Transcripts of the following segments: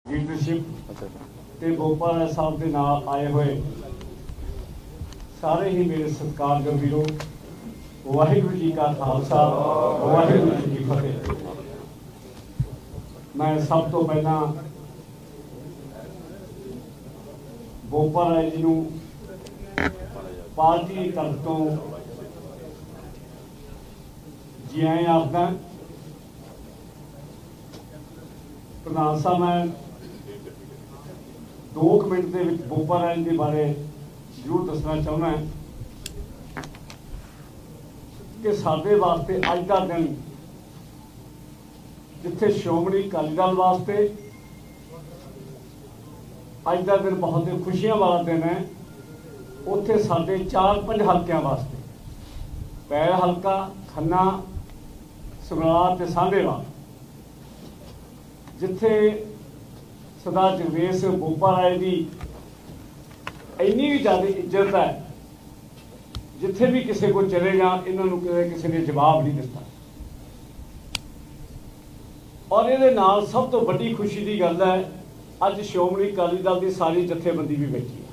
Leadership ते भोपाल साहब के नाल आए हुए सारे ही मेरे सत्कार गंभीरों, वाहिगुरू जी का खालसा वाहिगुरू जी की फतेह। मैं सब तो पहला भोपाल राय जी पार्टी की तरफ तो जी आए आखदा। प्रधान साहब मैं 2 मिनट के भोपाल राय के बारे जरूर दसना चाहना कि साडे वास्ते अज का दिन जिथे श्रोमणी अकाली दल वास्ते अज का दिन बहुत ही खुशियां वाला दिन है, उत्थे साडे 4-5 हल्कों वास्ते पैल हल्का, खन्ना, समराला ते सांडेवाल जिथे सरदार जगदेव सिंह भोपाल राय की इन्नी भी ज़्यादा इज्जत है, जिथे भी किसी को चले जान इन्होंने किसी ने जवाब नहीं दिता। और ये नाल सब तो बड़ी खुशी की गल है, अज श्रोमणी अकाली दल की सारी जथेबंदी भी बैठी है।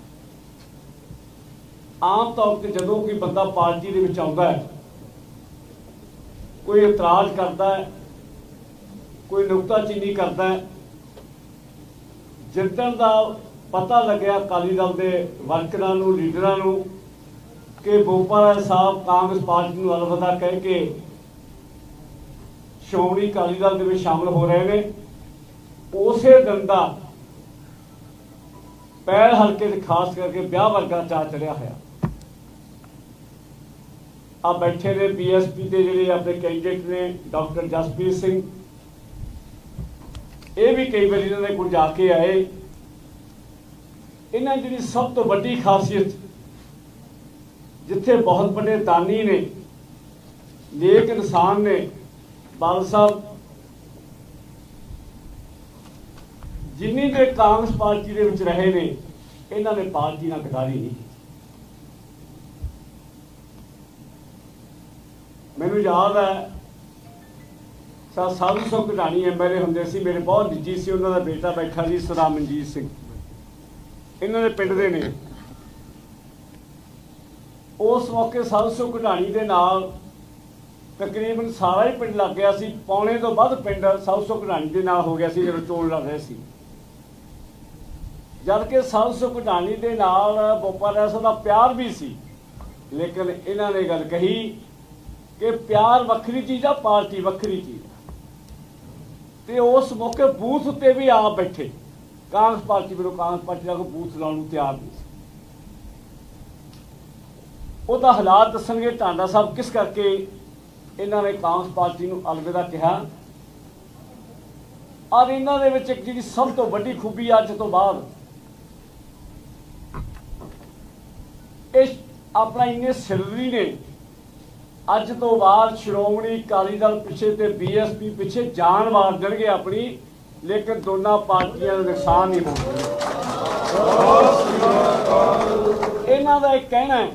आम तौर पर जदों कोई बंदा पार्टी के विच आउंदा है, कोई इतराज करता है, कोई नुकताचीनी करता है, जिदन का पता लग्या अकाली दल के वर्करां नूं, लीडरां नूं कि भोपाल राय साहब कांग्रेस पार्टी नूं अलविदा कह के श्रोमणी अकाली दल में शामिल हो रहे हैं, उस दिन का पैल हल्के से खास करके ब्याह वर्गा चाह चढ़िया है। आ बैठे ने BSP के जिहड़े अपने कैंडिडेट ने डॉक्टर जसप्रीत सिंह, ये भी कई बार इन्होंने कुछ जाके आए। इन्हें जी सब तो बड़ी खासियत जिथे बहुत बड़े दानी ने, नेक इंसान ने, बाल साहब जिन्नी देर कांग्रेस पार्टी के विच रहे ने, इन्होंने पार्टी नाल गदारी नहीं की। मैनूं याद है साधु सौ घटानी MLA होंदे सी, मेरे बहुत निजी सी, उन्होंने बेटा बैठा जी सरदार मनजीत सिंह, इन्होंने पिंड दे ने। उस मौके साधु सौ घटानी के नाल तकरीबन सारा ही पिंड लग गया सी, पौने तो वध पिंड साधु सौ घटानी के नाल हो गया सी जब चोण लड़ रहे सी। जबकि साधु सौ घटानी के नाल भोपाल राय साहब का प्यार भी सी, लेकिन इन्होंने गल कही कि प्यार वक्री चीज़ आ, पार्टी वक्री चीज़। ते उस मौके बूथ उत्ते भी आप बैठे कांग्रेस पार्टी वालों, कांग्रेस पार्टी का कोई बूथ लाने को तैयार नहीं। उसका हालात दसणगे टांडा साहब किस करके इन्होंने कांग्रेस पार्टी को अलविदा कहा। और इन्होंने एक जी सब तो बड़ी खूबी अज तो बाद अपना इन्ने सिरदरी ने अज तो बाद श्रोमणी अकाली दल पिछे ते BSP पिछे जान मार देंगे अपनी, लेकिन दोनों पार्टियां का नुकसान नहीं होगा। इन्हों का एक कहना है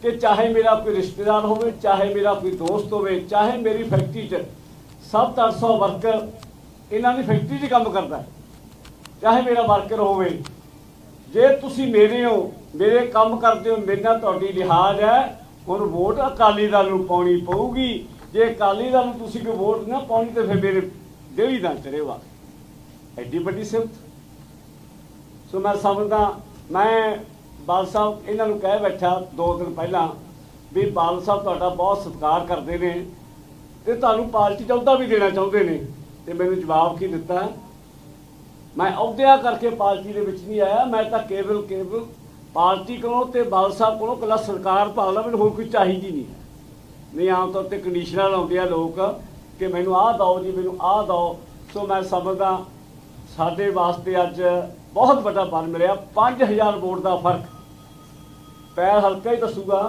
कि चाहे मेरा कोई रिश्तेदार हो, चाहे मेरा कोई दोस्त हो, चाहे मेरी फैक्ट्री 700-800 वर्कर इन्हों की फैक्ट्री च काम करता है, चाहे मेरा वर्कर हो, जे तुसी मेरे हो, मेरे काम करते हो, मेरे नाल तुहाडी लिहाज है, हुण वोट अकाली दल नूं पाउणी पऊगी। जे अकाली दल नूं तुसीं कोई वोट ना पाउणी तो फिर मेरे देवी ना चढ़ेगा। एड्डी बड़ी सिफत। सो मैं समझदा, मैं बाल साहब इन्हों कह बैठा 2 दिन पहला भी बाल साहब तुहाडा बहुत सत्कार करते हैं ते तुहानूं पार्टी चौधा भी देना चाहुंदे ने। ते मैनूं जवाब की दिता, मैं अहुदिया करके पार्टी दे विच नहीं आया, मैं तो केवल पार्टी को ते बाल साहब को कला सरकार भालना, मैंने होर कोई चाहिदी नहीं है। नहीं आम तौर पर कंडीशनां लाउंदे आ लोग कि मैनूं आह दओ जी, मैनूं आह दओ। सो मैं समझदा साडे वास्ते अज बहुत बड़ा बल मिलिया। 5000 वोट का फर्क पैल हल्का ही दसूगा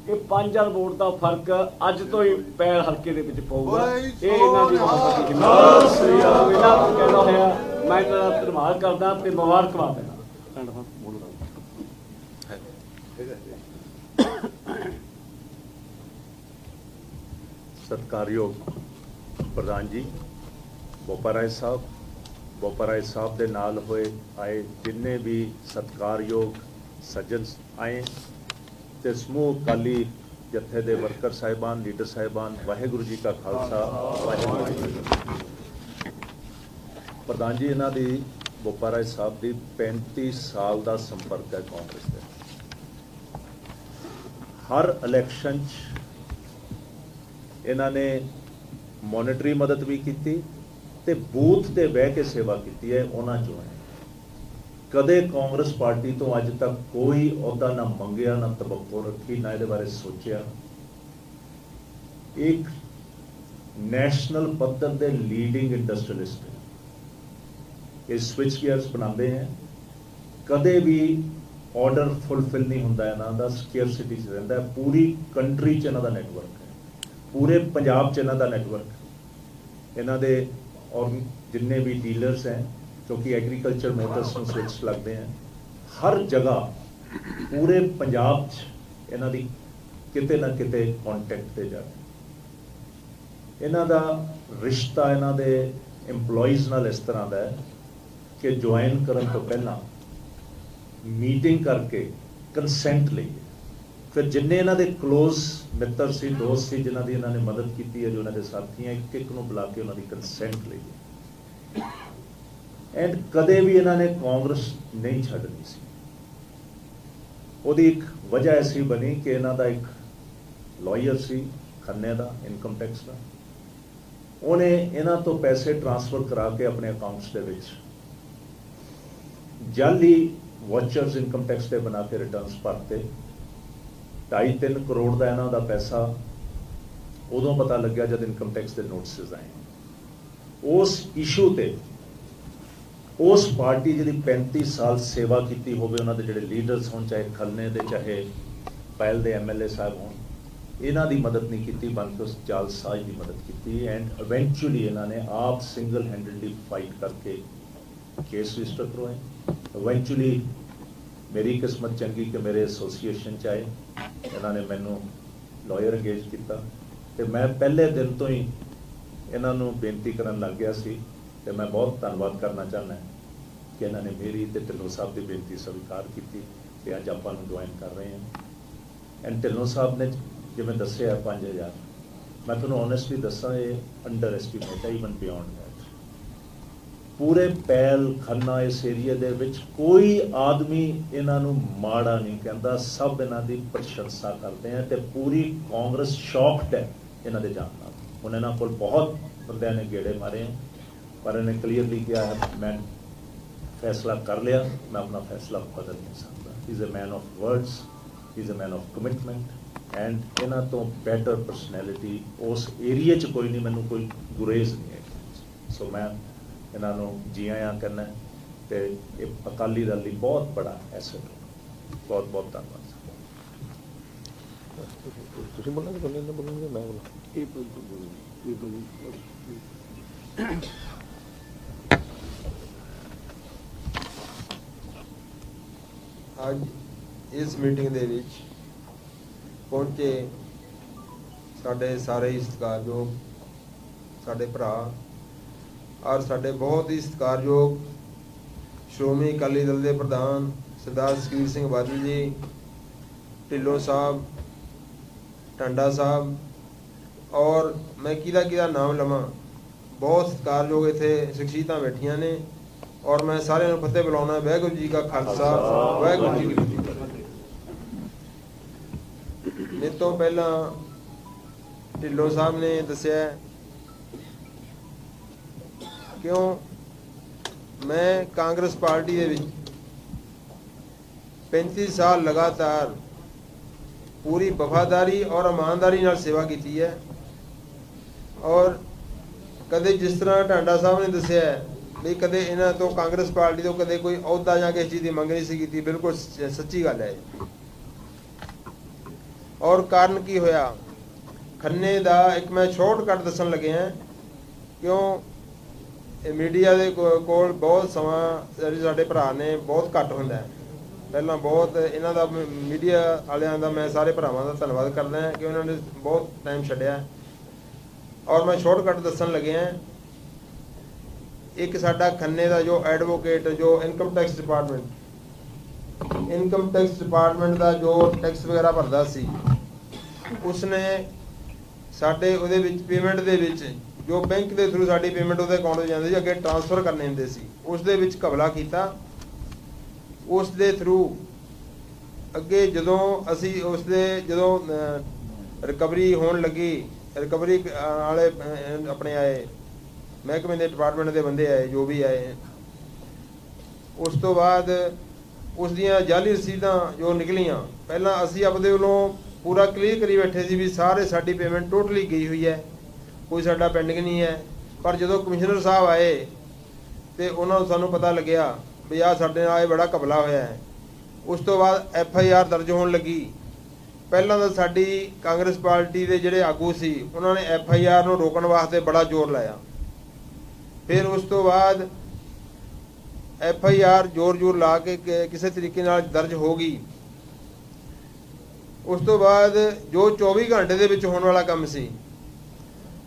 कि 5000 वोट का फर्क अज तो ही पैल हल्के दे विच पऊगा। ये इन्हां दी बहुत बड़ी जिम्मेदारी इन्हां नूं कहदा होया मैं इन्हां दा धन्नवाद करदा ते मुबारकबाद दिंदा। सत्कारयोग प्रधान जी भोपाल राय साहब, ਬੋਪਾ ਰਾਏ ਸਾਹਿਬ ਦੇ ਨਾਲ ਹੋਏ ਆਏ ਜਿੰਨੇ ਵੀ ਸਤਿਕਾਰਯੋਗ ਸੱਜਣ ਆਏ ਤੇ ਸਮੂਹ ਅਕਾਲੀ ਜਥੇ ਦੇ ਵਰਕਰ ਸਾਹਿਬਾਨ, ਲੀਡਰ ਸਾਹਿਬਾਨ, ਵਾਹਿਗੁਰੂ ਜੀ ਕਾ ਖਾਲਸਾ, ਵਾਹਿਗੁਰੂ ਜੀ ਕੀ ਫਤਿਹ। ਪ੍ਰਧਾਨ ਜੀ, ਇਹਨਾਂ ਦੀ ਬੋਪਾ ਰਾਏ ਸਾਹਿਬ ਦੀ 35 ਸਾਲ ਦਾ ਸੰਪਰਕ ਹੈ ਕਾਂਗਰਸ ਦੇ। ਹਰ ਇਲੈਕਸ਼ਨ 'ਚ ਇਹਨਾਂ ਨੇ ਮੋਨਿਟਰੀ ਮਦਦ ਵੀ ਕੀਤੀ ਤੇ ਬੂਥ ਤੇ ਬਹਿ ਕੇ ਸੇਵਾ ਕੀਤੀ ਹੈ ਉਹਨਾਂ ਚੋਂ ਹੈ। ਕਦੇ ਕਾਂਗਰਸ ਪਾਰਟੀ ਤੋਂ ਅੱਜ ਤੱਕ ਕੋਈ ਅਹੁਦਾ ਨਾ ਮੰਗਿਆ, ਨਾ ਤਵੱਕੋ ਰੱਖੀ, ਨਾ ਇਹਦੇ ਬਾਰੇ ਸੋਚਿਆ। ਇੱਕ ਨੈਸ਼ਨਲ ਪੱਧਰ ਦੇ ਲੀਡਿੰਗ ਇੰਡਸਟਰੀਅਲਿਸਟ ਹੈ। ਇਹ ਸਵਿਚ ਗੀਅਰਸ ਬਣਾਉਂਦੇ ਹੈ। ਕਦੇ ਵੀ ਆਰਡਰ ਫੁੱਲਫਿਲ ਨਹੀਂ ਹੁੰਦਾ ਇਹਨਾਂ ਦਾ, ਸਕੇਅਰਸਿਟੀ 'ਚ ਰਹਿੰਦਾ ਹੈ। ਪੂਰੀ ਕੰਟਰੀ 'ਚ ਇਹਨਾਂ ਦਾ ਨੈਟਵਰਕ ਹੈ, ਪੂਰੇ ਪੰਜਾਬ 'ਚ ਇਹਨਾਂ ਦਾ ਨੈਟਵਰਕ। ਇਹਨਾਂ ਦੇ ਔਰ ਜਿੰਨੇ ਵੀ ਡੀਲਰਸ ਹੈ, ਕਿਉਂਕਿ ਐਗਰੀਕਲਚਰ ਮੋਟਰਸ ਨੂੰ ਸਵਿਚ ਲੱਗਦੇ हैं, ਹਰ ਜਗ੍ਹਾ ਪੂਰੇ ਪੰਜਾਬ 'ਚ ਇਹਨਾਂ ਦੀ ਕਿਤੇ ਨਾ ਕਿਤੇ ਕੰਟੈਕਟ ਤੇ ਜਾਵੇ। ਇਹਨਾਂ ਦਾ ਰਿਸ਼ਤਾ ਇਹਨਾਂ ਦੇ EMPLOYEES ਨਾਲ ਇਸ ਤਰ੍ਹਾਂ ਦਾ ਹੈ ਕਿ ਜੁਆਇਨ ਕਰਨ ਤੋਂ ਪਹਿਲਾਂ ਮੀਟਿੰਗ ਕਰਕੇ ਕੰਸੈਂਟ ਲਈਏ। ਫਿਰ ਜਿੰਨੇ ਇਹਨਾਂ ਦੇ ਕਲੋਜ਼ ਮਿੱਤਰ ਸੀ, ਦੋਸਤ ਸੀ, ਜਿਨ੍ਹਾਂ ਦੀ ਇਹਨਾਂ ਨੇ ਮਦਦ ਕੀਤੀ ਹੈ, ਜੋ ਇਹਨਾਂ ਦੇ ਸਾਥੀ ਹੈ, ਇੱਕ ਇੱਕ ਨੂੰ ਬੁਲਾ ਕੇ ਉਹਨਾਂ ਦੀ ਕੰਸੈਂਟ ਲਈਏ। ਐਂਡ ਕਦੇ ਵੀ ਇਹਨਾਂ ਨੇ ਕਾਂਗਰਸ ਨਹੀਂ ਛੱਡਣੀ ਸੀ। ਉਹਦੀ ਇੱਕ ਵਜ੍ਹਾ ਐਸੀ ਬਣੀ ਕਿ ਇਹਨਾਂ ਦਾ ਇੱਕ ਲਾਇਰ ਸੀ ਖੰਨੇ ਦਾ, ਇਨਕਮ ਟੈਕਸ ਦਾ। ਉਹਨੇ ਇਹਨਾਂ ਤੋਂ ਪੈਸੇ ਟ੍ਰਾਂਸਫਰ ਕਰਾ ਕੇ ਆਪਣੇ ਅਕਾਊਂਟਸ ਦੇ ਵਿੱਚ ਜਾਲੀ ਵਾਚਰਸ ਇਨਕਮ ਟੈਕਸ ਤੇ ਬਣਾ ਕੇ ਰਿਟਰਨਸ ਭਰਤੇ। 2.5-3 ਕਰੋੜ ਦਾ ਇਹਨਾਂ ਦਾ ਪੈਸਾ ਉਦੋਂ ਪਤਾ ਲੱਗਿਆ ਜਦ ਇਨਕਮ ਟੈਕਸ ਦੇ ਨੋਟਿਸਿਸ ਆਏ। ਉਸ ਇਸ਼ੂ ਤੇ ਉਸ ਪਾਰਟੀ ਜਿਹਦੀ 35 ਸਾਲ ਸੇਵਾ ਕੀਤੀ ਹੋਵੇ, ਉਹਨਾਂ ਦੇ ਜਿਹੜੇ ਲੀਡਰਸ ਹੋਣ, ਚਾਹੇ ਖੰਨੇ ਦੇ ਚਾਹੇ ਪਹਿਲ ਦੇ MLA ਸਾਹਿਬ ਹੋਣ, ਇਹਨਾਂ ਦੀ ਮਦਦ ਨਹੀਂ ਕੀਤੀ, ਬਲਕਿ ਉਸ ਜਾਲਸਾਜ਼ ਦੀ ਮਦਦ ਕੀਤੀ। ਐਂਡ ਇਵੈਂਚੁਅਲੀ ਇਹਨਾਂ ਨੇ ਆਪ ਸਿੰਗਲ ਹੈਂਡਡਲੀ ਫਾਈਟ ਕਰਕੇ ਕੇਸ ਰਜਿਸਟਰ ਕਰਵਾਏ। ਇਵੈਂਚੁਅਲੀ ਮੇਰੀ ਕਿਸਮਤ ਚੰਗੀ ਕਿ ਮੇਰੇ ਐਸੋਸੀਏਸ਼ਨ 'ਚ ਆਏ, ਇਹਨਾਂ ਨੇ ਮੈਨੂੰ ਲਾਇਰ ਅੰਗੇਜ ਕੀਤਾ ਤੇ ਮੈਂ ਪਹਿਲੇ ਦਿਨ ਤੋਂ ਹੀ ਇਹਨਾਂ ਨੂੰ ਬੇਨਤੀ ਕਰਨ ਲੱਗ ਗਿਆ ਸੀ। ਤੇ ਮੈਂ ਬਹੁਤ ਧੰਨਵਾਦ ਕਰਨਾ ਚਾਹੁੰਦਾ ਕਿ ਇਹਨਾਂ ਨੇ ਮੇਰੀ ਤੇ ਢਿੱਲੋਂ ਸਾਹਿਬ ਦੀ ਬੇਨਤੀ ਸਵੀਕਾਰ ਕੀਤੀ ਤੇ ਅੱਜ ਆਪਾਂ ਨੂੰ ਜੁਆਇਨ ਕਰ ਰਹੇ ਹਾਂ। ਐਂਡ ਢਿੱਲੋਂ ਸਾਹਿਬ ਨੇ ਜਿਵੇਂ ਦੱਸਿਆ 5000, ਮੈਂ ਤੁਹਾਨੂੰ ਓਨੈਸਟਲੀ ਦੱਸਾਂ, ਇਹ ਅੰਡਰ ਐਸਟੀਮੇਟ ਹੈ, ਈਵਨ ਬਿਯੋਂਡ ਦੈਟ। ਪੂਰੇ ਪਹਿਲ ਖੰਨਾ ਇਸ ਏਰੀਏ ਦੇ ਵਿੱਚ ਕੋਈ ਆਦਮੀ ਇਹਨਾਂ ਨੂੰ ਮਾੜਾ ਨਹੀਂ ਕਹਿੰਦਾ, ਸਭ ਇਹਨਾਂ ਦੀ ਪ੍ਰਸ਼ੰਸਾ ਕਰਦੇ हैं ਤੇ ਪੂਰੀ ਕਾਂਗਰਸ ਸ਼ੌਕਡ ਹੈ ਇਹਨਾਂ ਦੇ ਜਾਣ ਨਾਲ। ਹੁਣ ਇਹਨਾਂ ਕੋਲ ਬਹੁਤ ਬੰਦਿਆਂ ਨੇ ਗੇੜੇ ਮਾਰੇ हैं, पर इन्हें क्लीयरली किया है मैं फैसला कर लिया, मैं अपना फैसला बदल नहीं सकता। He is a man of words, he is a man of commitment and इन्हों तो बैटर परसनैलिटी उस एरिए च कोई नहीं, मैनू कोई गुरेज नहीं है। सो मैं इन्हों जी आया करना तो ये अकाली दल लई बहुत बड़ा एसेट हो। बहुत बहुत धन्यवाद। ਅੱਜ ਇਸ ਮੀਟਿੰਗ ਦੇ ਵਿੱਚ ਪਹੁੰਚੇ ਸਾਡੇ ਸਾਰੇ ਸਤਿਕਾਰਯੋਗ ਸਾਡੇ ਭਰਾ ਔਰ ਸਾਡੇ ਬਹੁਤ ਹੀ ਸਤਿਕਾਰਯੋਗ ਸ਼੍ਰੋਮਣੀ ਅਕਾਲੀ ਦਲ ਦੇ ਪ੍ਰਧਾਨ ਸਰਦਾਰ ਸੁਖਬੀਰ ਸਿੰਘ ਬਾਦਲ ਜੀ, ਢਿੱਲੋਂ ਸਾਹਿਬ, ਟਾਂਡਾ ਸਾਹਿਬ, ਔਰ ਮੈਂ ਕਿਹਦਾ ਨਾਮ ਲਵਾਂ, ਬਹੁਤ ਸਤਿਕਾਰਯੋਗ ਇੱਥੇ ਸ਼ਖਸੀਅਤਾਂ ਬੈਠੀਆਂ ਨੇ ਔਰ ਮੈਂ ਸਾਰਿਆਂ ਨੂੰ ਫਤਿਹ ਬੁਲਾਉਣਾ। ਵਾਹਿਗੁਰੂ ਜੀ ਕਾ ਖਾਲਸਾ, ਵਾਹਿਗੁਰੂ ਜੀ ਕੀ ਫਤਿਹ। ਇਹ ਤੋਂ ਪਹਿਲਾਂ ਢਿੱਲੋਂ ਸਾਹਿਬ ਨੇ ਦੱਸਿਆ ਕਿਉਂ ਮੈਂ ਕਾਂਗਰਸ ਪਾਰਟੀ ਦੇ ਵਿੱਚ 35 ਸਾਲ ਲਗਾਤਾਰ ਪੂਰੀ ਵਫਾਦਾਰੀ ਔਰ ਇਮਾਨਦਾਰੀ ਨਾਲ ਸੇਵਾ ਕੀਤੀ ਹੈ। ਔਰ ਕਦੇ ਜਿਸ ਤਰ੍ਹਾਂ ਟਾਂਡਾ ਸਾਹਿਬ ਨੇ ਦੱਸਿਆ ਵੀ ਕਦੇ ਇਹਨਾਂ ਤੋਂ ਕਾਂਗਰਸ ਪਾਰਟੀ ਤੋਂ ਕਦੇ ਕੋਈ ਅਹੁਦਾ ਜਾਂ ਕਿਸੇ ਚੀਜ਼ ਦੀ ਮੰਗ ਨਹੀਂ ਸੀ ਕੀਤੀ, ਬਿਲਕੁਲ ਸੱਚੀ ਗੱਲ ਹੈ। ਔਰ ਕਾਰਨ ਕੀ ਹੋਇਆ, ਖੰਨੇ ਦਾ ਇੱਕ ਮੈਂ ਸ਼ਾਰਟਕਟ ਦੱਸਣ ਲੱਗਿਆ ਕਿਉਂ ਇਹ ਮੀਡੀਆ ਦੇ ਕੋਲ ਬਹੁਤ ਸਮਾਂ ਸਾਡੇ ਭਰਾ ਨੇ ਬਹੁਤ ਘੱਟ ਹੁੰਦਾ ਹੈ। ਪਹਿਲਾਂ ਬਹੁਤ ਇਹਨਾਂ ਦਾ ਮੀਡੀਆ ਵਾਲਿਆਂ ਦਾ ਮੈਂ ਸਾਰੇ ਭਰਾਵਾਂ ਦਾ ਧੰਨਵਾਦ ਕਰਦਾ ਕਿ ਉਹਨਾਂ ਨੇ ਬਹੁਤ ਟਾਈਮ ਛੱਡਿਆ। ਔਰ ਮੈਂ ਸ਼ਾਰਟਕਟ ਦੱਸਣ ਲੱਗਿਆ ਇੱਕ ਸਾਡਾ ਖੰਨੇ ਦਾ ਜੋ ਐਡਵੋਕੇਟ ਜੋ ਇਨਕਮ ਟੈਕਸ ਡਿਪਾਰਟਮੈਂਟ ਦਾ ਜੋ ਟੈਕਸ ਵਗੈਰਾ ਭਰਦਾ ਸੀ, ਉਸਨੇ ਸਾਡੇ ਉਹਦੇ ਵਿੱਚ ਪੇਮੈਂਟ ਦੇ ਵਿੱਚ ਜੋ ਬੈਂਕ ਦੇ ਥਰੂ ਸਾਡੀ ਪੇਮੈਂਟ ਉਹਦੇ ਅਕਾਊਂਟ 'ਚ ਜਾਂਦੀ ਸੀ, ਅੱਗੇ ਟ੍ਰਾਂਸਫਰ ਕਰਨੇ ਹੁੰਦੇ ਸੀ, ਉਸ ਦੇ ਵਿੱਚ ਘਪਲਾ ਕੀਤਾ। ਉਸ ਦੇ ਥਰੂ ਅੱਗੇ ਜਦੋਂ ਅਸੀਂ ਜਦੋਂ ਰਿਕਵਰੀ ਹੋਣ ਲੱਗੀ, ਰਿਕਵਰੀ ਵਾਲੇ ਆਪਣੇ ਆਏ, ਮਹਿਕਮੇ ਦੇ ਡਿਪਾਰਟਮੈਂਟ ਦੇ ਬੰਦੇ ਆਏ, ਜੋ ਵੀ ਆਏ, ਉਸ ਤੋਂ ਬਾਅਦ ਉਸ ਦੀਆਂ ਜਾਲੀ ਰਸੀਦਾਂ ਜੋ ਨਿਕਲੀਆਂ, ਪਹਿਲਾਂ ਅਸੀਂ ਆਪਦੇ ਵੱਲੋਂ ਪੂਰਾ ਕਲੀਅਰ ਕਰੀ ਬੈਠੇ ਸੀ ਵੀ ਸਾਰੇ ਸਾਡੀ ਪੇਮੈਂਟ ਟੋਟਲੀ ਗਈ ਹੋਈ ਹੈ, ਕੋਈ ਸਾਡਾ ਪੈਂਡਿੰਗ ਨਹੀਂ ਹੈ। ਪਰ ਜਦੋਂ ਕਮਿਸ਼ਨਰ ਸਾਹਿਬ ਆਏ ਤੇ ਉਹਨਾਂ ਨੂੰ ਸਾਨੂੰ ਪਤਾ ਲੱਗਿਆ ਵੀ ਆਹ ਸਾਡੇ ਨਾਲ ਇਹ ਬੜਾ ਘਪਲਾ ਹੋਇਆ ਹੈ। ਉਸ ਤੋਂ ਬਾਅਦ FIR ਦਰਜ ਹੋਣ ਲੱਗੀ। ਪਹਿਲਾਂ ਤਾਂ ਸਾਡੀ ਕਾਂਗਰਸ ਪਾਰਟੀ ਦੇ ਜਿਹੜੇ ਆਗੂ ਸੀ ਉਹਨਾਂ ਨੇ FIR ਨੂੰ ਰੋਕਣ ਵਾਸਤੇ ਬੜਾ ਜ਼ੋਰ ਲਾਇਆ। ਫਿਰ ਉਸ ਤੋਂ ਬਾਅਦ FIR ਜ਼ੋਰ ਲਾ ਕੇ ਕਿਸੇ ਤਰੀਕੇ ਨਾਲ ਦਰਜ ਹੋ ਗਈ। ਉਸ ਤੋਂ ਬਾਅਦ ਜੋ 24 ਘੰਟੇ ਦੇ ਵਿੱਚ ਹੋਣ ਵਾਲਾ ਕੰਮ ਸੀ,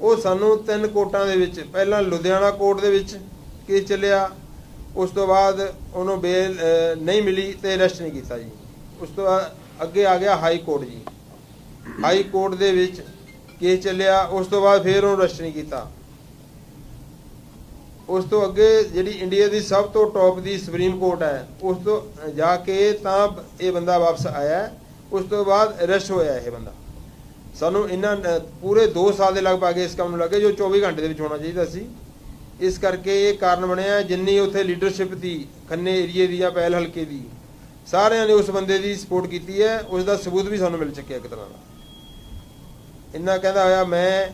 ਉਹ ਸਾਨੂੰ 3 ਕੋਰਟਾਂ ਦੇ ਵਿੱਚ, ਪਹਿਲਾਂ ਲੁਧਿਆਣਾ ਕੋਰਟ ਦੇ ਵਿੱਚ ਕੇਸ ਚੱਲਿਆ, ਉਸ ਤੋਂ ਬਾਅਦ ਉਹਨੂੰ ਬੇਲ ਨਹੀਂ ਮਿਲੀ ਤੇ ਅਰੈਸਟ ਨਹੀਂ ਕੀਤਾ ਜੀ। ਉਸ ਤੋਂ ਬਾਅਦ ਅੱਗੇ ਆ ਗਿਆ ਹਾਈ ਕੋਰਟ ਜੀ, ਹਾਈ ਕੋਰਟ ਦੇ ਵਿੱਚ ਕੇਸ ਚੱਲਿਆ, ਉਸ ਤੋਂ ਬਾਅਦ ਫਿਰ ਉਹਨੂੰ ਅਰੈਸਟ ਨਹੀਂ ਕੀਤਾ। ਉਸ ਤੋਂ ਅੱਗੇ ਜਿਹੜੀ ਇੰਡੀਆ ਦੀ ਸਭ ਤੋਂ ਟੌਪ ਦੀ ਸੁਪਰੀਮ ਕੋਰਟ ਹੈ, ਉਸ ਤੋਂ ਜਾ ਕੇ ਤਾਂ ਇਹ ਬੰਦਾ ਵਾਪਸ ਆਇਆ। ਉਸ ਤੋਂ ਬਾਅਦ ਅਰੈਸਟ ਹੋਇਆ ਇਹ ਬੰਦਾ। ਸਾਨੂੰ ਇਹਨਾਂ ਪੂਰੇ 2 ਸਾਲ ਦੇ ਲਗਭਗ ਇਸ ਕੰਮ ਨੂੰ ਲੱਗੇ, ਜੋ 24 ਘੰਟੇ ਦੇ ਵਿੱਚ ਹੋਣਾ ਚਾਹੀਦਾ ਸੀ। ਇਸ ਕਰਕੇ ਇਹ ਕਾਰਨ ਬਣਿਆ, ਜਿੰਨੀ ਉੱਥੇ ਲੀਡਰਸ਼ਿਪ ਦੀ ਖੰਨੇ ਏਰੀਏ ਦੀ ਜਾਂ ਪਹਿਲ ਹਲਕੇ ਦੀ, ਸਾਰਿਆਂ ਨੇ ਉਸ ਬੰਦੇ ਦੀ ਸਪੋਰਟ ਕੀਤੀ ਹੈ। ਉਸ ਦਾ ਸਬੂਤ ਵੀ ਸਾਨੂੰ ਮਿਲ ਚੁੱਕਿਆ ਇੱਕ ਤਰ੍ਹਾਂ ਦਾ। ਇੰਨਾ ਕਹਿੰਦਾ ਹੋਇਆ ਮੈਂ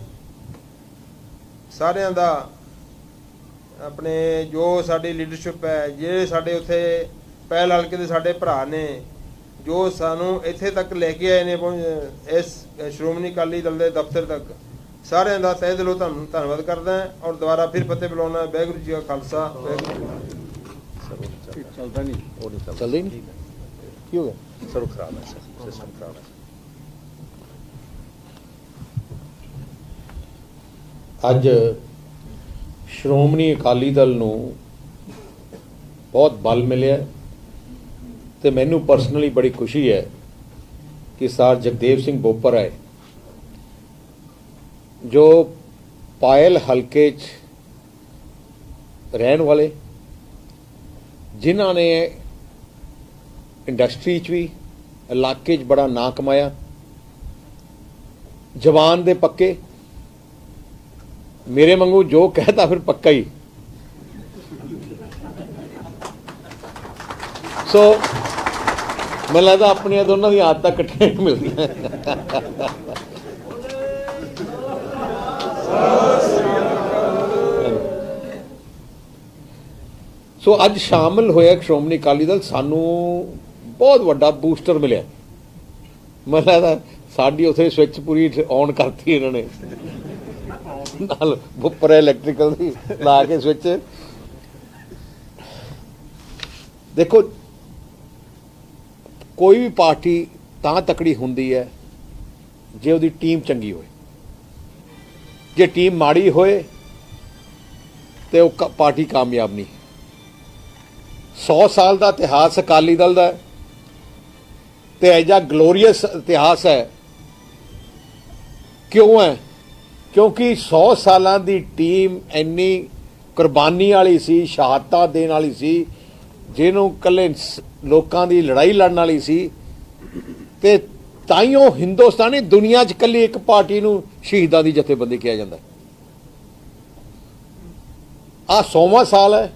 ਸਾਰਿਆਂ ਦਾ ਆਪਣੇ ਜੋ ਸਾਡੀ ਲੀਡਰਸ਼ਿਪ ਹੈ, ਜਿਹੜੇ ਸਾਡੇ ਉੱਥੇ ਪਹਿਲ ਹਲਕੇ ਦੇ ਸਾਡੇ ਭਰਾ ਨੇ, ਜੋ ਸਾਨੂੰ ਇੱਥੇ ਤੱਕ ਲੈ ਕੇ ਆਏ ਨੇ ਇਸ ਸ਼੍ਰੋਮਣੀ ਅਕਾਲੀ ਦਲ ਦੇ ਦਫ਼ਤਰ ਤੱਕ, ਸਾਰਿਆਂ ਦਾ ਤਹਿ ਦਿਲੋਂ ਤੁਹਾਨੂੰ ਧੰਨਵਾਦ ਕਰਦਾ ਹਾਂ। ਔਰ ਦੁਬਾਰਾ ਫਿਰ ਫਤਿਹ ਬੁਲਾਉਣਾ। ਵਾਹਿਗੁਰੂ ਜੀ ਕਾ ਖਾਲਸਾ, ਵਾਹਿਗੁਰੂ ਜੀ ਕੀ ਫਤਿਹ। ਚੱਲਦਾ ਨਹੀਂ, ਉਹ ਨਹੀਂ ਚੱਲਦਾ ਹੀ ਨਹੀਂ। ਕੀ ਹੋ ਗਿਆ? ਸਰ ਖਰਾਬ ਹੈ, ਸਰ ਸਿਸਟਮ ਖਰਾਬ ਹੈ। ਅੱਜ ਸ਼੍ਰੋਮਣੀ ਅਕਾਲੀ ਦਲ ਨੂੰ ਬਹੁਤ ਬਲ ਮਿਲਿਆ ਤੇ ਮੈਨੂੰ ਪਰਸਨਲੀ ਬੜੀ ਖੁਸ਼ੀ ਹੈ ਕਿ ਸਰ ਜਗਦੇਵ ਸਿੰਘ ਬੋਪਰ ਹੈ ਜੋ ਪਾਇਲ ਹਲਕੇ 'ਚ ਰਹਿਣ ਵਾਲੇ, ਜਿਨ੍ਹਾਂ ਨੇ ਇੰਡਸਟਰੀ 'ਚ ਵੀ ਇਲਾਕੇ 'ਚ ਬੜਾ ਨਾਂ ਕਮਾਇਆ, ਜਵਾਨ ਦੇ ਪੱਕੇ, ਮੇਰੇ ਵਾਂਗੂ ਜੋ ਕਹਿਤਾ ਫਿਰ ਪੱਕਾ ਹੀ। ਸੋ ਮੈਨੂੰ ਲੱਗਦਾ ਆਪਣੀਆਂ ਦੋਨਾਂ ਦੀਆਂ ਆਦਤਾਂ ਇਕੱਠੀਆਂ ਹੀ ਮਿਲਦੀਆਂ। ਸੋ ਅੱਜ ਸ਼ਾਮਲ ਹੋਇਆ ਸ਼੍ਰੋਮਣੀ ਅਕਾਲੀ ਦਲ, ਸਾਨੂੰ ਬਹੁਤ ਵੱਡਾ ਬੂਸਟਰ ਮਿਲਿਆ। ਮੈਨੂੰ ਲੱਗਦਾ ਸਾਡੀ ਉੱਥੇ ਸਵਿਚ ਪੂਰੀ ਔਨ ਕਰਤੀ ਇਹਨਾਂ ਨੇ, ਨਾਲ ਉੱਪਰ ਇਲੈਕਟ੍ਰੀਕਲ ਦੀ ਲਾ ਕੇ ਸਵਿਚ। ਦੇਖੋ, ਕੋਈ ਵੀ ਪਾਰਟੀ ਤਾਂ ਤਕੜੀ ਹੁੰਦੀ ਹੈ ਜੇ ਉਹਦੀ ਟੀਮ ਚੰਗੀ ਹੋਏ। ਜੇ ਟੀਮ ਮਾੜੀ ਹੋਏ ਤੇ ਉਹ ਪਾਰਟੀ ਕਾਮਯਾਬ ਨਹੀਂ। 100 ਸਾਲ ਦਾ ਇਤਿਹਾਸ ਅਕਾਲੀ ਦਲ ਦਾ ਤੇ ਐਜਾ ਗਲੋਰੀਅਸ ਇਤਿਹਾਸ ਹੈ। ਕਿਉਂ ਹੈ? ਕਿਉਂਕਿ 100 ਸਾਲਾਂ ਦੀ ਟੀਮ ਇੰਨੀ ਕੁਰਬਾਨੀ ਵਾਲੀ ਸੀ, ਸ਼ਹਾਦਤਾਂ ਦੇਣ ਵਾਲੀ ਸੀ, ਜਿਹਨੂੰ ਇਕੱਲੇ ਲੋਕਾਂ ਦੀ ਲੜਾਈ ਲੜਨ ਵਾਲੀ ਸੀ। ਤੇ ਤਾਈਓ ਹਿੰਦੁਸਤਾਨੀ ਦੁਨੀਆ 'ਚ ਇਕੱਲੀ ਇੱਕ ਪਾਰਟੀ ਨੂੰ ਸ਼ਹੀਦਾਂ ਦੀ ਜਥੇਬੰਦੀ ਕਿਹਾ ਜਾਂਦਾ। ਆਹ 100ਵਾਂ ਸਾਲ ਹੈ,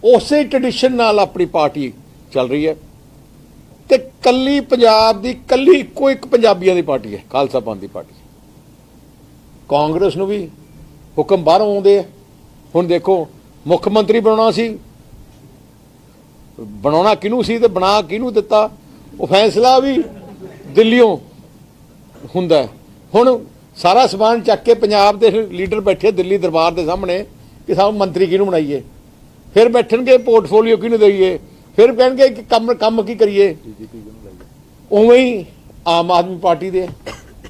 ਉਸੇ ਟ੍ਰੈਡੀਸ਼ਨ ਨਾਲ ਆਪਣੀ ਪਾਰਟੀ ਚੱਲ ਰਹੀ ਹੈ। ਤੇ ਕੱਲੀ ਪੰਜਾਬ ਦੀ ਕੱਲੀ ਇੱਕੋ ਇੱਕ ਪੰਜਾਬੀਆਂ ਦੀ ਪਾਰਟੀ ਹੈ, ਖਾਲਸਾ ਪੰਥ ਦੀ ਪਾਰਟੀ। ਕਾਂਗਰਸ ਨੂੰ ਵੀ ਹੁਕਮ ਬਾਹਰੋਂ ਆਉਂਦੇ ਆ। ਹੁਣ ਦੇਖੋ, ਮੁੱਖ ਮੰਤਰੀ ਬਣਾਉਣਾ ਸੀ, ਬਣਾਉਣਾ ਕਿਹਨੂੰ ਸੀ ਤੇ ਬਣਾ ਕਿਹਨੂੰ ਦਿੱਤਾ, ਉਹ ਫੈਸਲਾ ਵੀ ਦਿੱਲੀੋਂ ਹੁੰਦਾ। ਹੁਣ ਸਾਰਾ ਸਮਾਨ ਚੱਕ ਕੇ ਪੰਜਾਬ ਦੇ ਲੀਡਰ ਬੈਠੇ ਦਿੱਲੀ ਦਰਬਾਰ ਦੇ ਸਾਹਮਣੇ ਕਿ ਸਾਨੂੰ ਮੰਤਰੀ ਕਿਹਨੂੰ ਬਣਾਈਏ। ਫਿਰ ਬੈਠਣਗੇ ਪੋਰਟਫੋਲੀਓ ਕਿਹਨੂੰ ਦਈਏ, ਫਿਰ ਕਹਿਣਗੇ ਕਿ ਕੰਮ ਕੀ ਕਰੀਏ। ਉਵੇਂ ਹੀ ਆਮ ਆਦਮੀ ਪਾਰਟੀ ਦੇ,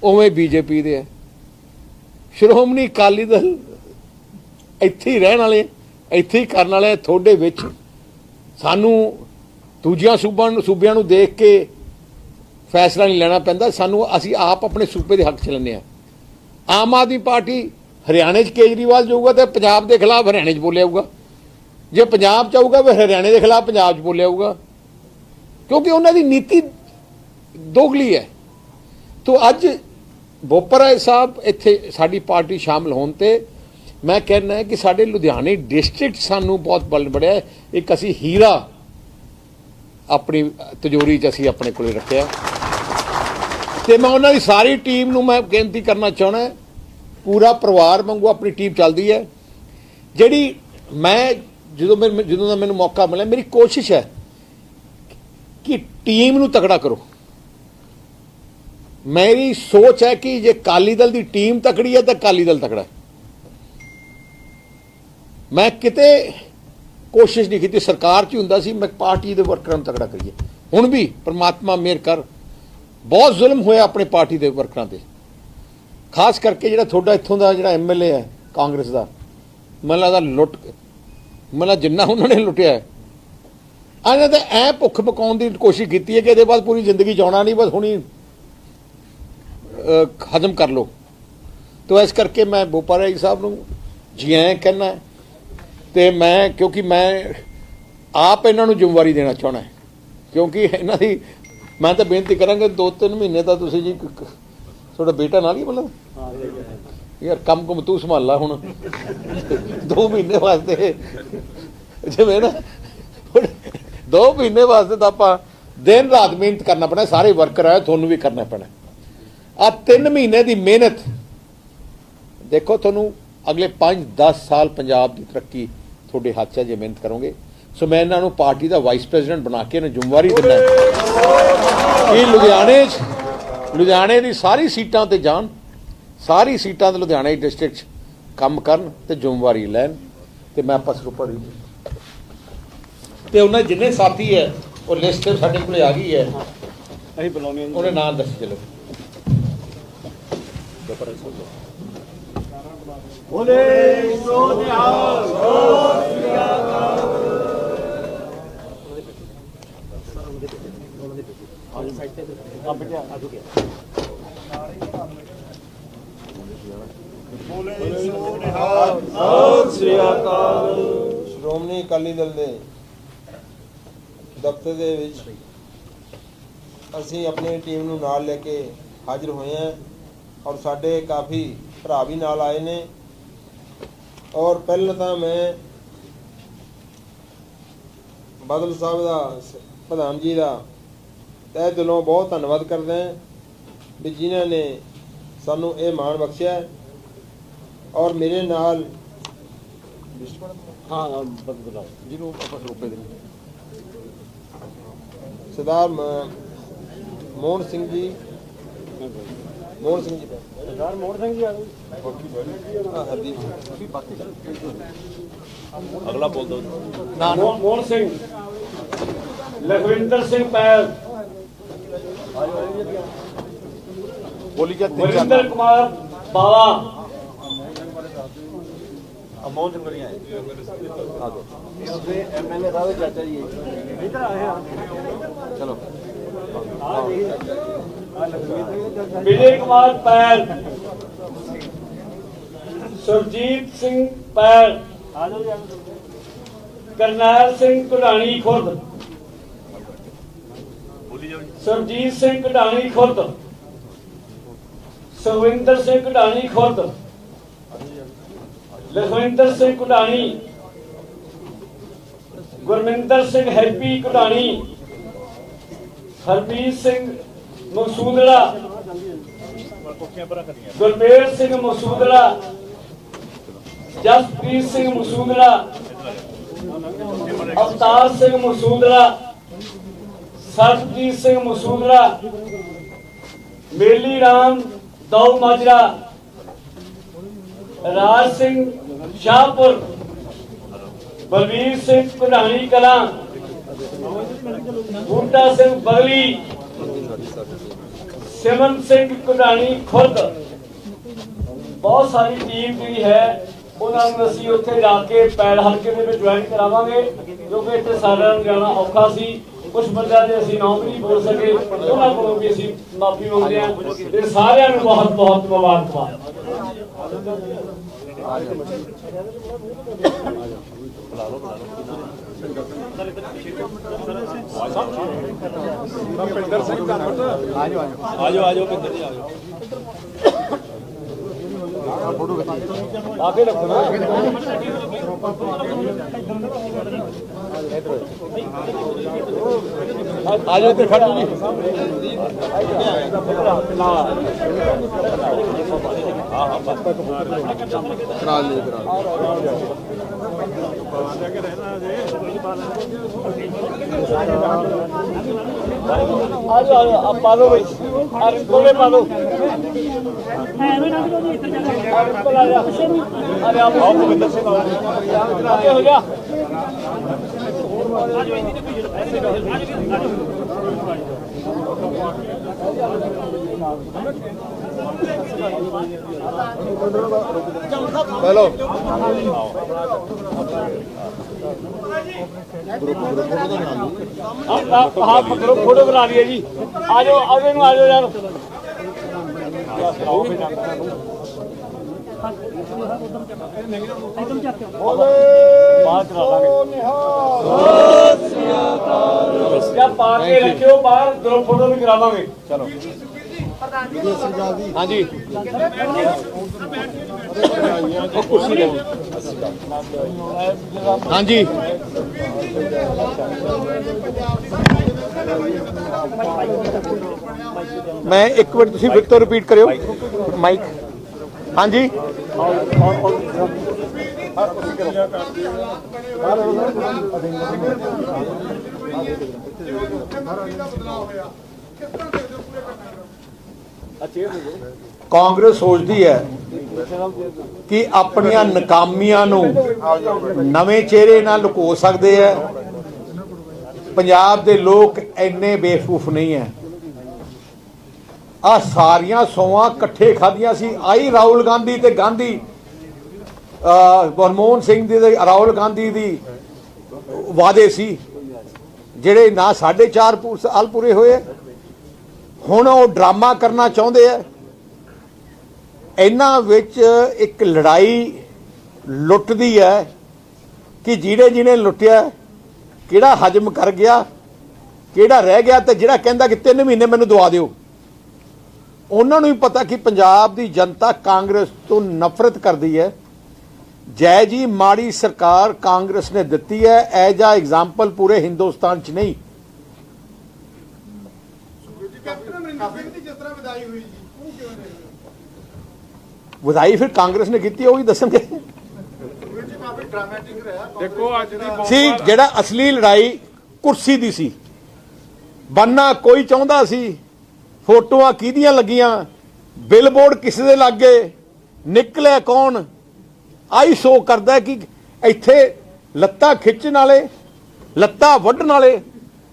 ਉਵੇਂ BJP ਦੇ। ਸ਼੍ਰੋਮਣੀ ਅਕਾਲੀ ਦਲ ਇੱਥੇ ਹੀ ਰਹਿਣ ਵਾਲੇ, ਇੱਥੇ ਹੀ ਕਰਨ ਵਾਲੇ ਤੁਹਾਡੇ ਵਿੱਚ ਸਾਨੂੰ ਦੂਜਿਆਂ ਸੂਬਿਆਂ ਨੂੰ ਦੇਖ ਕੇ ਫੈਸਲਾ ਨਹੀਂ ਲੈਣਾ ਪੈਂਦਾ, ਸਾਨੂੰ ਅਸੀਂ ਆਪ ਆਪਣੇ ਸੂਬੇ ਦੇ ਹੱਕ 'ਚ ਲੈਂਦੇ ਹਾਂ। ਆਮ ਆਦਮੀ ਪਾਰਟੀ ਹਰਿਆਣੇ 'ਚ ਕੇਜਰੀਵਾਲ ਜਾਊਗਾ ਤੇ ਪੰਜਾਬ ਦੇ ਖਿਲਾਫ ਹਰਿਆਣੇ 'ਚ ਬੋਲਿਆ ਜਾਊਗਾ, ਜੇ ਪੰਜਾਬ 'ਚ ਆਊਗਾ ਫਿਰ ਹਰਿਆਣੇ ਦੇ ਖਿਲਾਫ ਪੰਜਾਬ 'ਚ ਬੋਲਿਆ ਜਾਊਗਾ, ਕਿਉਂਕਿ ਉਹਨਾਂ ਦੀ ਨੀਤੀ ਦੋਗਲੀ ਹੈ। ਤੋ ਅੱਜ ਬੋਪਰਾ ਸਾਹਿਬ ਇੱਥੇ ਸਾਡੀ ਪਾਰਟੀ ਸ਼ਾਮਲ ਹੋਣ ਤੇ ਮੈਂ ਕਹਿੰਦਾ ਕਿ ਸਾਡੇ ਲੁਧਿਆਣੇ ਡਿਸਟ੍ਰਿਕਟ ਸਾਨੂੰ ਬਹੁਤ ਬਲ ਬੜਿਆ, ਇੱਕ ਅਸੀਂ ਹੀਰਾ ਆਪਣੀ ਤਿਜੋਰੀ 'ਚ ਅਸੀਂ ਆਪਣੇ ਕੋਲੇ ਰੱਖਿਆ। ਤੇ ਮੈਂ ਉਹਨਾਂ ਦੀ ਸਾਰੀ ਟੀਮ ਨੂੰ ਮੈਂ ਬੇਨਤੀ ਕਰਨਾ ਚਾਹੁੰਦਾ, ਪੂਰਾ ਪਰਿਵਾਰ ਵਾਂਗੂ ਆਪਣੀ ਟੀਮ ਚੱਲਦੀ ਹੈ। ਜਿਹੜੀ ਮੈਂ ਜਦੋਂ ਦਾ ਮੈਨੂੰ ਮੌਕਾ ਮਿਲਿਆ, ਮੇਰੀ ਕੋਸ਼ਿਸ਼ ਹੈ ਕਿ ਟੀਮ ਨੂੰ ਤਕੜਾ ਕਰੋ। ਮੇਰੀ ਸੋਚ ਹੈ ਕਿ ਜੇ ਅਕਾਲੀ ਦਲ ਦੀ ਟੀਮ ਤਕੜੀ ਹੈ ਤਾਂ ਅਕਾਲੀ ਦਲ ਤਕੜਾ ਹੈ। ਮੈਂ ਕਿਤੇ ਕੋਸ਼ਿਸ਼ ਨਹੀਂ ਕੀਤੀ, ਸਰਕਾਰ 'ਚ ਹੁੰਦਾ ਸੀ ਮੈਂ ਪਾਰਟੀ ਦੇ ਵਰਕਰਾਂ ਨੂੰ ਤਕੜਾ ਕਰੀਏ। ਹੁਣ ਵੀ ਪਰਮਾਤਮਾ ਮਿਹਰ ਕਰ, ਬਹੁਤ ਜ਼ੁਲਮ ਹੋਇਆ ਆਪਣੇ ਪਾਰਟੀ ਦੇ ਵਰਕਰਾਂ ਤੇ, ਖਾਸ ਕਰਕੇ ਜਿਹੜਾ ਤੁਹਾਡਾ ਇੱਥੋਂ ਦਾ ਜਿਹੜਾ MLA ਹੈ ਕਾਂਗਰਸ ਦਾ, ਮੈਨੂੰ ਲੱਗਦਾ ਜਿੰਨਾ ਉਹਨਾਂ ਨੇ ਲੁੱਟਿਆ ਹੈ, ਇਹਨਾਂ ਤੇ ਐ ਭੁੱਖ ਪਕਾਉਣ ਦੀ ਕੋਸ਼ਿਸ਼ ਕੀਤੀ ਹੈ ਕਿ ਇਹਦੇ ਬਾਅਦ ਪੂਰੀ ਜ਼ਿੰਦਗੀ ਜਿਉਣਾ ਨਹੀਂ, ਬਸ ਹੁਣੀ ਖਤਮ ਕਰ ਲਓ। ਤੋ ਇਸ ਕਰਕੇ ਮੈਂ ਬੋਪਾਰਾ ਜੀ ਸਾਹਿਬ ਨੂੰ ਜੀ ਐਂ ਕਹਿਣਾ, ਤੇ ਮੈਂ ਕਿਉਂਕਿ ਮੈਂ ਆਪ ਇਹਨਾਂ ਨੂੰ ਜ਼ਿੰਮੇਵਾਰੀ ਦੇਣਾ ਚਾਹੁੰਦਾ, ਕਿਉਂਕਿ ਇਹਨਾਂ ਦੀ ਮੈਂ ਤਾਂ ਬੇਨਤੀ ਕਰਾਂਗਾ 2-3 ਮਹੀਨੇ ਤਾਂ ਤੁਸੀਂ ਜੀ ਤੁਹਾਡਾ ਬੇਟਾ ਨਾਲ ਹੀ ਮਤਲਬ ਯਾਰ ਕੰਮ ਤੂੰ ਸੰਭਾਲ ਲਾ ਹੁਣ 2 ਮਹੀਨੇ ਵਾਸਤੇ, ਜਿਵੇਂ ਨਾ 2 ਮਹੀਨੇ ਵਾਸਤੇ ਤਾਂ ਆਪਾਂ ਦਿਨ ਰਾਤ ਮਿਹਨਤ ਕਰਨਾ ਪੈਣਾ, ਸਾਰੇ ਵਰਕਰ ਆਏ ਤੁਹਾਨੂੰ ਵੀ ਕਰਨਾ ਪੈਣਾ। ਆ 3 ਮਹੀਨੇ ਦੀ ਮਿਹਨਤ ਦੇਖੋ, ਤੁਹਾਨੂੰ ਅਗਲੇ 5-10 ਸਾਲ ਪੰਜਾਬ ਦੀ ਤਰੱਕੀ ਤੁਹਾਡੇ ਹੱਥ 'ਚ ਜੇ ਮਿਹਨਤ ਕਰੋਗੇ। ਸੋ ਮੈਂ ਇਹਨਾਂ ਨੂੰ ਪਾਰਟੀ ਦਾ ਵਾਈਸ ਪ੍ਰੈਜ਼ੀਡੈਂਟ ਬਣਾ ਕੇ ਇਹਨਾਂ ਜ਼ਿੰਮੇਵਾਰੀ ਦਿੰਦਾ ਕਿ ਲੁਧਿਆਣੇ ਦੀ ਸਾਰੀ ਸੀਟਾਂ ਤੇ ਜਾਣ, ਸਾਰੀ ਸੀਟਾਂ ਤੇ ਲੁਧਿਆਣੇ ਡਿਸਟ੍ਰਿਕਟ 'ਚ ਕੰਮ ਕਰਨ ਤੇ ਜ਼ਿੰਮੇਵਾਰੀ ਲੈਣ। ਤੇ ਮੈਂ ਆਪਾਂ ਸਰੂਪਾ ਤੇ ਉਹਨਾਂ ਜਿੰਨੇ ਸਾਥੀ ਹੈ ਉਹ ਲਿਸਟ ਸਾਡੇ ਕੋਲ ਆ ਗਈ ਹੈ, ਅਸੀਂ ਬੁਲਾਉਣੇ ਉਹਨੇ ਨਾਂ ਦੱਸ ਚਲੋ। ਬੋਲੇ ਸੋ ਨਿਹਾਲ। ਸ਼੍ਰੋਮਣੀ ਅਕਾਲੀ ਦਲ ਦੇ ਦਫ਼ਤਰ ਦੇ ਵਿੱਚ ਅਸੀਂ ਆਪਣੀ ਟੀਮ ਨੂੰ ਨਾਲ ਲੈ ਕੇ ਹਾਜ਼ਰ ਹੋਏ ਹਾਂ, ਔਰ ਸਾਡੇ ਕਾਫੀ ਭਰਾ ਵੀ ਨਾਲ ਆਏ ਨੇ। ਔਰ ਪਹਿਲਾਂ ਤਾਂ ਮੈਂ ਬਾਦਲ ਸਾਹਿਬ ਦਾ, ਪ੍ਰਧਾਨ ਜੀ ਦਾ ਤਹਿ ਦਿਲੋਂ ਬਹੁਤ ਧੰਨਵਾਦ ਕਰਦਾ ਹਾਂ ਵੀ ਜਿਨ੍ਹਾਂ ਨੇ ਸਾਨੂੰ ਇਹ ਮਾਣ ਬਖਸ਼ਿਆ। ਔਰ ਮੇਰੇ ਨਾਲ ਬੁਲਾਓ ਜਿਹਨੂੰ ਆਪਾਂ ਸਰੂਪੇ ਦੇ ਸਰਦਾਰ ਮੋਹਨ ਸਿੰਘ ਜੀ ਸਰਦਾਰ ਮੋਹਨ ਸਿੰਘ ਜੀ ਆ ਗਏ। ਹਰਦੀਪ ਅਗਲਾ ਬੋਲ ਦੋ। ਮੋਹਨ ਸਿੰਘ, ਲਖਵਿੰਦਰ ਸਿੰਘ ਪੈਲ, ਬੋਲੀ ਜਾ ਵਰਿੰਦਰ ਕੁਮਾਰ ਬਾਵਾ, ਅਮੋਨ ਜੰਗਲੀਆਂ ਇਸਦੇ MLA ਸਾਹਿਬ ਚਾਚਾ ਜੀ ਇੱਧਰ ਆਏ ਆ। ਚਲੋ ਵਿਜੇ ਕੁਮਾਰ ਪੈਲ, ਸੁਰਜੀਤ ਸਿੰਘ ਪੈਲ, ਕਰਨੈਲ ਸਿੰਘ ਕਢਾਣੀ ਖੁਰਦ, ਸੁਰਜੀਤ ਸਿੰਘ ਕਢਾਣੀ ਖੁਰਦ, ਸੁਖਵਿੰਦਰ ਸਿੰਘ ਕਢਾਣੀ ਖੁਰਦ, ਲਖਵਿੰਦਰ ਸਿੰਘ ਕਢਾਣੀ, ਗੁਰਮਿੰਦਰ ਸਿੰਘ ਹੈਪੀ ਕਢਾਣੀ, ਹਰਬੀਰ ਸਿੰਘ ਮਸੂਦੜਾ, ਗੁਰਮੇਲ ਸਿੰਘ ਮਸੂਦੜਾ, ਜਸਪ੍ਰੀਤ ਸਿੰਘ ਮਸੂਦੜਾ, ਅਵਤਾਰ ਸਿੰਘ ਮਸੂਦੜਾ, ਸਰਬਜੀਤ ਸਿੰਘ ਮਸੂਦੜਾ, ਮੇਲੀ ਰਾਮ ਦੌ ਮਾਜਰਾ, ਰਾਜ ਸਿੰਘ ਸ਼ਾਹਪੁਰ, ਬਲਵੀਰ ਸਿੰਘ ਕਢਾਣੀ ਕਲਾਂ, ਬੂਟਾ ਸਿੰਘ ਬਗਲੀ, ਸਿਮਨ ਸਿੰਘ ਕਢਾਣੀ ਖੁਰਦ। ਬਹੁਤ ਸਾਰੀ ਟੀਮ ਜਿਹੜੀ ਹੈ ਉਹਨਾਂ ਨੂੰ ਅਸੀਂ ਉੱਥੇ ਜਾ ਕੇ ਪੈੜ ਹਲਕੇ ਦੇ ਵਿੱਚ ਜੁਆਇਨ ਕਰਾਵਾਂਗੇ, ਕਿਉਂਕਿ ਇੱਥੇ ਸਾਰਿਆਂ ਨੂੰ ਜਾਣਾ ਔਖਾ ਸੀ। ਕੁਝ ਬੰਦਿਆਂ ਦੇ ਅਸੀਂ ਨਾਮ ਵੀ ਨਹੀਂ ਬੋਲ ਸਕੇ, ਉਹਨਾਂ ਕੋਲੋਂ ਵੀ ਅਸੀਂ ਮਾਫੀ ਮੰਗਦੇ ਹਾਂ ਤੇ ਸਾਰਿਆਂ ਨੂੰ ਬਹੁਤ ਬਹੁਤ ਮੁਬਾਰਕਬਾਦ। ਭਿੰਦਰ ਸਿੰਘ ਧੰਨਵਾਦ। ਆਜੋ ਭਿੰਦਰ ਜੀ ਆਜੋ। ਆਗੇ ਰੱਖਣਾ ਆਜੋ ਤੇ ਖੜੋ ਜੀ। ਕਰਾ ਲਈ ਆਜੋ ਆਜੋ ਪਾ ਲਓ ਬਈ, ਅਰੇ ਕੋਲੇ ਪਾ ਲਓ। अरे आप आओ गोविंदर सिंह आगे हो जा। हेलो हाँ पकड़ो, फोटो बना लिया जी। आ जाओ आगे आ जाओ यार। पा के रखियो बाहर, दो फोटो भी करावांगे। चलो हाँ जी हाँ जी मैं एक मिनट तुसी फिर तो रिपीट करियो माइक। हाँ जी ਕਾਂਗਰਸ ਸੋਚਦੀ ਹੈ ਕਿ ਆਪਣੀਆਂ ਨਾਕਾਮੀਆਂ ਨੂੰ ਨਵੇਂ ਚਿਹਰੇ ਨਾਲ ਲੁਕੋ ਸਕਦੇ ਹੈ। ਪੰਜਾਬ ਦੇ ਲੋਕ ਇੰਨੇ ਬੇਵਕੂਫ ਨਹੀਂ ਹੈ। ਆ ਸਾਰੀਆਂ ਸੌਆਂ ਇਕੱਠੇ ਖਾਧੀਆਂ ਸੀ। ਆਈ ਰਾਹੁਲ ਗਾਂਧੀ ਤੇ ਗਾਂਧੀ ਮਨਮੋਹਨ ਸਿੰਘ ਦੀ ਤੇ ਰਾਹੁਲ ਗਾਂਧੀ ਦੀ ਵਾਅਦੇ ਸੀ ਜਿਹੜੇ ਨਾ 4.5 ਸਾਲ ਪੂਰੇ ਹੋਏ। ਹੁਣ ਉਹ ਡਰਾਮਾ ਕਰਨਾ ਚਾਹੁੰਦੇ ਆ। ਇਹਨਾਂ ਵਿੱਚ ਇੱਕ ਲੜਾਈ ਲੁੱਟਦੀ ਹੈ ਕਿ ਜਿਹਨੇ ਲੁੱਟਿਆ ਕਿਹੜਾ ਹਜਮ ਕਰ ਗਿਆ, ਕਿਹੜਾ ਰਹਿ ਗਿਆ, ਤੇ ਜਿਹੜਾ ਕਹਿੰਦਾ ਕਿ 3 ਮਹੀਨੇ ਮੈਨੂੰ ਦਵਾ ਦਿਓ। ਉਹਨਾਂ ਨੂੰ ਵੀ ਪਤਾ ਕਿ ਪੰਜਾਬ ਦੀ ਜਨਤਾ ਕਾਂਗਰਸ ਤੋਂ ਨਫ਼ਰਤ ਕਰਦੀ ਹੈ। ਜੈ ਜੀ ਮਾੜੀ ਸਰਕਾਰ ਕਾਂਗਰਸ ਨੇ ਦਿੱਤੀ ਹੈ, ਐਜ ਆ ਐਗਜ਼ਾਮਪਲ ਪੂਰੇ ਹਿੰਦੁਸਤਾਨ 'ਚ ਨਹੀਂ। ਵਧਾਈ ਫਿਰ ਕਾਂਗਰਸ ਨੇ ਕੀਤੀ, ਉਹ ਵੀ ਦੱਸਣਗੇ। ਦੇਖੋ ਅੱਜ ਦੀ ਸੀ ਜਿਹੜਾ ਅਸਲੀ ਲੜਾਈ ਕੁਰਸੀ ਦੀ ਸੀ। ਬੰਨਾ ਕੋਈ ਚਾਹੁੰਦਾ ਸੀ, ਫੋਟੋਆਂ ਕਿਹਦੀਆਂ ਲੱਗੀਆਂ, ਬਿਲਬੋਰਡ ਕਿਸੇ ਦੇ ਲੱਗੇ, ਨਿਕਲਿਆ ਕੌਣ। ਆਈ ਸ਼ੋ ਕਰਦਾ ਕਿ ਇੱਥੇ ਲੱਤਾਂ ਖਿੱਚਣ ਵਾਲੇ, ਲੱਤਾਂ ਵੱਢਣ ਵਾਲੇ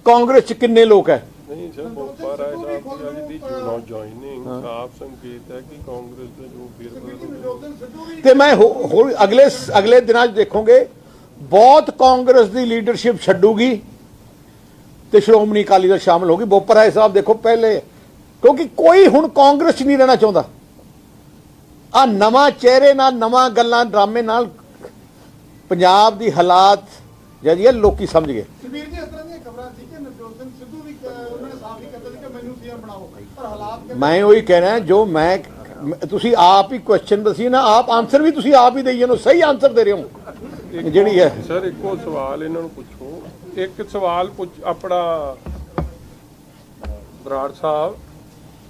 ਕਾਂਗਰਸ 'ਚ ਕਿੰਨੇ ਲੋਕ ਹੈ। ਨਹੀਂ ਸਰ ਬੋਪਾ ਰਾਏ ਸਾਹਿਬ ਦੀ ਚੋਣ ਜੁਆਇਨਿੰਗ ਸਾਫ ਸੰਕੇਤ ਹੈ ਕਿ ਕਾਂਗਰਸ ਦਾ ਜੋ ਫਿਰ ਤੇ ਮੈਂ ਹੋਰ ਅਗਲੇ ਦਿਨਾਂ 'ਚ ਦੇਖੋਗੇ ਬਹੁਤ ਕਾਂਗਰਸ ਦੀ ਲੀਡਰਸ਼ਿਪ ਛੱਡੂਗੀ ਤੇ ਸ਼੍ਰੋਮਣੀ ਅਕਾਲੀ ਦਲ ਸ਼ਾਮਲ ਹੋਗੀ। ਬੋਪਾ ਰਾਏ ਸਾਹਿਬ ਦੇਖੋ ਪਹਿਲੇ, ਕਿਉਂਕਿ ਕੋਈ ਹੁਣ ਕਾਂਗਰਸ 'ਚ ਨਹੀਂ ਰਹਿਣਾ ਚਾਹੁੰਦਾ। ਆ ਨਵਾਂ ਚਿਹਰੇ ਨਾਲ, ਨਵਾਂ ਗੱਲਾਂ ਡਰਾਮੇ ਨਾਲ ਪੰਜਾਬ ਦੀ ਹਾਲਾਤ ਜਿਹੜੀ ਹੈ ਲੋਕੀ ਸਮਝ ਗਏ। ਸੁਖਬੀਰ ਜੀ ਇਸ ਤਰ੍ਹਾਂ ਦੀਆਂ ਖਬਰਾਂ ਸੀ ਕਿ ਨਵਜੋਤ ਸਿੰਘ ਸਿੱਧੂ ਵੀ ਉਹਨਾਂ ਨੇ ਸਾਫ਼ ਹੀ ਕਹਿ ਦਿੱਤਾ ਕਿ ਮੈਨੂੰ ਸੀਐਮ ਬਣਾਓ, ਪਰ ਹਾਲਾਤ ਮੈਂ ਉਹੀ ਕਹਿਣਾ ਜੋ ਮੈਂ ਤੁਸੀਂ ਆਪ ਹੀ ਕੁਐਸਚਨ ਦੱਸੀ ਨਾ, ਆਪ ਆਨਸਰ ਵੀ ਤੁਸੀਂ ਆਪ ਹੀ ਦੇਈ ਜਾਂਦੇ ਹੋ, ਸਹੀ ਆਨਸਰ ਦੇ ਰਹੇ ਹੋ ਜਿਹੜੀ ਹੈ। ਸਰ ਇੱਕੋ ਸਵਾਲ ਇਹਨਾਂ ਨੂੰ ਪੁੱਛੋ, ਇੱਕ ਸਵਾਲ ਆਪਣਾ ਬਰਾੜ ਸਾਹਿਬ,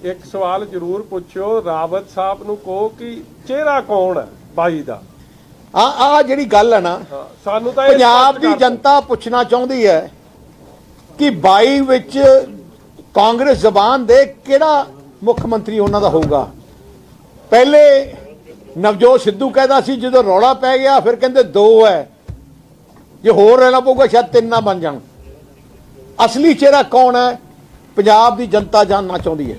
ਇੱਕ ਸਵਾਲ ਜ਼ਰੂਰ ਪੁੱਛਿਓ ਰਾਵਤ ਸਾਹਿਬ ਨੂੰ ਕਹੋ ਕਿ ਚਿਹਰਾ ਕੌਣ ਹੈ ਬਾਈ ਦਾ। ਆ ਜਿਹੜੀ ਗੱਲ ਹੈ ਨਾ, ਸਾਨੂੰ ਤਾਂ ਪੰਜਾਬ ਦੀ ਜਨਤਾ ਪੁੱਛਣਾ ਚਾਹੁੰਦੀ ਹੈ ਕਿ 22 ਵਿੱਚ ਕਾਂਗਰਸ ਜ਼ਬਾਨ ਦੇ ਕਿਹੜਾ ਮੁੱਖ ਮੰਤਰੀ ਉਹਨਾਂ ਦਾ ਹੋਊਗਾ। ਪਹਿਲੇ ਨਵਜੋਤ ਸਿੱਧੂ ਕਹਿੰਦਾ ਸੀ, ਜਦੋਂ ਰੌਲਾ ਪੈ ਗਿਆ ਫਿਰ ਕਹਿੰਦੇ 2 ਹੈ, ਜੇ ਹੋਰ ਰਹਿਣਾ ਪਊਗਾ ਸ਼ਾਇਦ 3 ਨਾ ਬਣ ਜਾਣ। ਅਸਲੀ ਚਿਹਰਾ ਕੌਣ ਹੈ ਪੰਜਾਬ ਦੀ ਜਨਤਾ ਜਾਣਨਾ ਚਾਹੁੰਦੀ ਹੈ।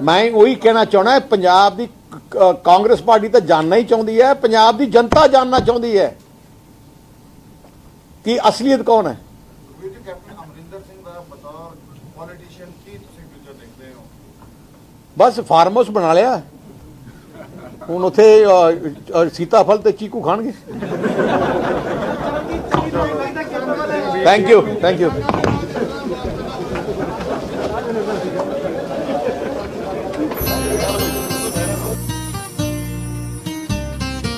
ਮੈਂ ਉਹੀ ਕਹਿਣਾ ਚਾਹਣਾ, ਪੰਜਾਬ ਦੀ ਕਾਂਗਰਸ ਪਾਰਟੀ ਤਾਂ ਜਾਣਨਾ ਹੀ ਚਾਹੁੰਦੀ ਹੈ, ਪੰਜਾਬ ਦੀ ਜਨਤਾ ਜਾਣਨਾ ਚਾਹੁੰਦੀ ਹੈ ਕਿ ਅਸਲੀਅਤ ਕੌਣ ਹੈ। ਵੀਰ ਜੀ, ਕੈਪਟਨ ਅਮਰਿੰਦਰ ਸਿੰਘ ਦਾ ਬਤੌਰ ਪੋਲੀਟੀਸ਼ੀਅਨ ਕੀ ਤੁਸੀਂ ਫਿਊਚਰ ਦੇਖਦੇ ਹੋ? ਬਸ ਫਾਰਮ ਹਾਊਸ ਬਣਾ ਲਿਆ, ਹੁਣ ਉੱਥੇ ਸੀਤਾਫਲ ਤੇ ਚੀਕੂ ਖਾਣਗੇ। Thank you.